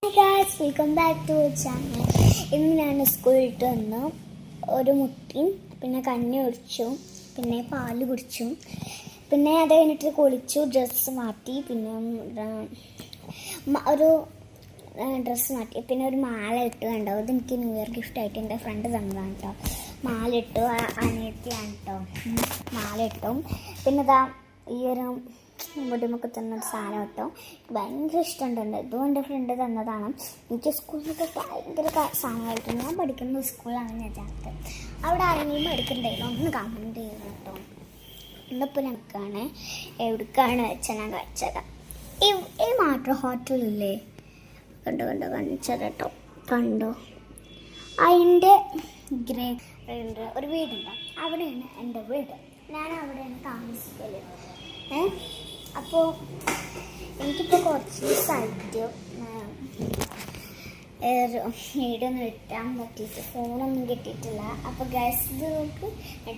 Guys, welcome back to channel. ഇന്ന് ഞാൻ സ്കൂളിൽ വിട്ട് വന്നു. ഒരു മുട്ടയും പിന്നെ കഞ്ഞി കുടിച്ചു, പിന്നെ പാല് കുടിച്ചു, പിന്നെ അത് കഴിഞ്ഞിട്ട് കുളിച്ചു, ഡ്രസ്സ് മാറ്റി, പിന്നെ ഒരു ഡ്രസ്സ് മാറ്റി, പിന്നെ ഒരു മാല ഇട്ടു. കണ്ടോ, ഇത് എനിക്ക് ന്യൂ ഇയർ ഗിഫ്റ്റ് ആയിട്ട് എൻ്റെ ഫ്രണ്ട് തന്നതാണ് കേട്ടോ. മാല ഇട്ടു, അനിയത്തിയാണ് കേട്ടോ. മാല ഇട്ടു. പിന്നെ ഇതാ ഈ ഒരു മുടിമൊക്കെ തന്നൊരു സാധനം കേട്ടോ. ഭയങ്കര ഇഷ്ടമുണ്ട്. ഇതും എൻ്റെ ഫ്രണ്ട് തന്നതാണ്. എനിക്ക് സ്കൂളിലൊക്കെ ഭയങ്കര സാധനമായിട്ട്. ഞാൻ പഠിക്കുന്ന സ്കൂളാണ് യഥാർത്ഥ. അവിടെ ആരെങ്കിലും എടുക്കണ്ടായിരുന്നു ഒന്ന് കമൻറ്റ് ചെയ്യണം കേട്ടോ. ഇന്നിപ്പോൾ ഞങ്ങൾക്കാണ് എവിടേക്കാണ് വെച്ചാൽ ഞാൻ കാണിച്ചത്. ഈ മാട്രോ ഹോട്ടലില്ലേ, കണ്ടോ കാണിച്ചത് കേട്ടോ. കണ്ടോ, അതിൻ്റെ ഒരു വീടുണ്ട്, അവിടെയാണ് എൻ്റെ വീട്. ഞാൻ അവിടെയാണ് താമസിക്കല്. അപ്പോൾ എനിക്കിപ്പോൾ കുറച്ച് ദിവസമായിട്ട് വീഡിയോ ഒന്നും ഇട്ടാൻ പറ്റിയിട്ട് ഫോണൊന്നും കിട്ടിയിട്ടില്ല. അപ്പോൾ ഗ്യാസ് ഇത് നോക്ക്,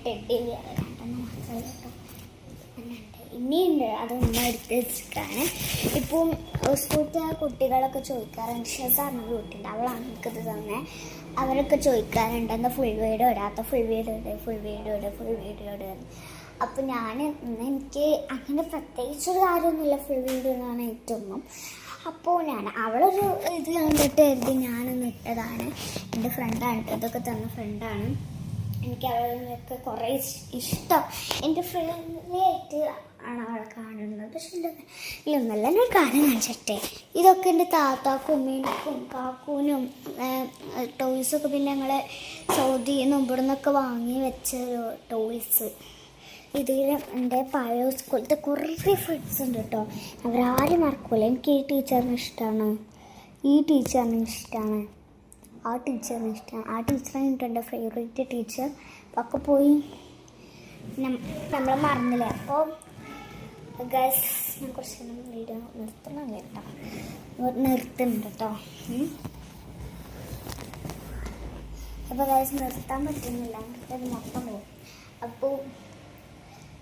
ടെഡി രണ്ടെണ്ണം മാത്രമേ കേട്ടോ. ഇനിയുണ്ട്, അതൊന്നും എടുത്ത് വെച്ചിട്ടാണ്. ഇപ്പം സ്കൂളിലത്തെ കുട്ടികളൊക്കെ ചോദിക്കാറുണ്ട്. ഷെസാറിന് കുട്ടിയുണ്ട്, അവളാണ് എനിക്കത് തന്നെ. അവരൊക്കെ ചോദിക്കാറുണ്ട് എന്താ ഫുൾ വീഡിയോ ഇടാത്ത, ഫുൾ വീഡിയോ ഇടുക. അപ്പോൾ എനിക്ക് അങ്ങനെ പ്രത്യേകിച്ചൊരു കാര്യമൊന്നുമില്ല, ഫുൾ വീഡിയോ എന്നാണ് ഏറ്റവും. അപ്പോൾ അവളൊരു ഇത് കണ്ടിട്ട് എഴുതി ഞാനൊന്ന് ഇട്ടതാണ്. എൻ്റെ ഫ്രണ്ടാണ്, ഇതൊക്കെ തന്ന ഫ്രണ്ടാണ്. എനിക്ക് അവളൊക്കെ കുറേ ഇഷ്ടം. എൻ്റെ ഫ്രണ്ട്ലി ആയിട്ട് ആണ് അവളെ കാണുന്നത്. പക്ഷെ ഇല്ലൊന്നല്ല, ഞാൻ കാര്യം കാണിച്ചിട്ടേ. ഇതൊക്കെ എൻ്റെ താത്താക്കും ഉമ്മീനും കാക്കൂനും ടോയ്സൊക്കെ. പിന്നെ ഞങ്ങൾ സൗദിയിൽ നിന്ന് ഇവിടെ നിന്നൊക്കെ വാങ്ങി വെച്ച ടോയ്സ്. ഇതിൽ എൻ്റെ പഴയ സ്കൂളത്തെ കുറേ ഫ്രണ്ട്സ് ഉണ്ട് കേട്ടോ. അവരാരും മറക്കൂല. എനിക്ക് ഈ ടീച്ചറിന് ഇഷ്ടമാണ്, ഈ ടീച്ചറിന് ഇഷ്ടമാണ്, ആ ടീച്ചറിന് ഇഷ്ടമാണ്. ആ ടീച്ചറാണ് എൻ്റെ ഫേവറേറ്റ് ടീച്ചർ. ഒക്കെ പോയി നമ്മൾ മറന്നില്ല. അപ്പോൾ ഗൈസ്, ഞാൻ കുറച്ച് വീഡിയോ നിർത്തുന്നുണ്ട് കേട്ടോ, നിർത്തുന്നുണ്ട് കേട്ടോ. അപ്പോൾ ഗൈസ് നിർത്താൻ പറ്റുന്നില്ല, നിർത്തത് മൊത്തം പോകും. അപ്പോൾ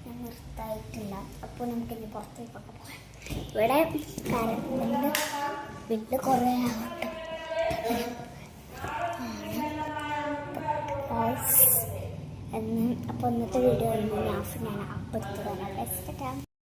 ഞാൻ നിർത്തായിട്ടില്ല. അപ്പോൾ നമുക്കിനി പുറത്തേക്കൊക്കെ പോകാം. ഇവിടെ വീട്ടിൽ കുറേ ആവട്ടെ. അപ്പോൾ ഇന്നത്തെ വീഡിയോ ഞാൻ അപ്പം എടുത്ത് തരാം.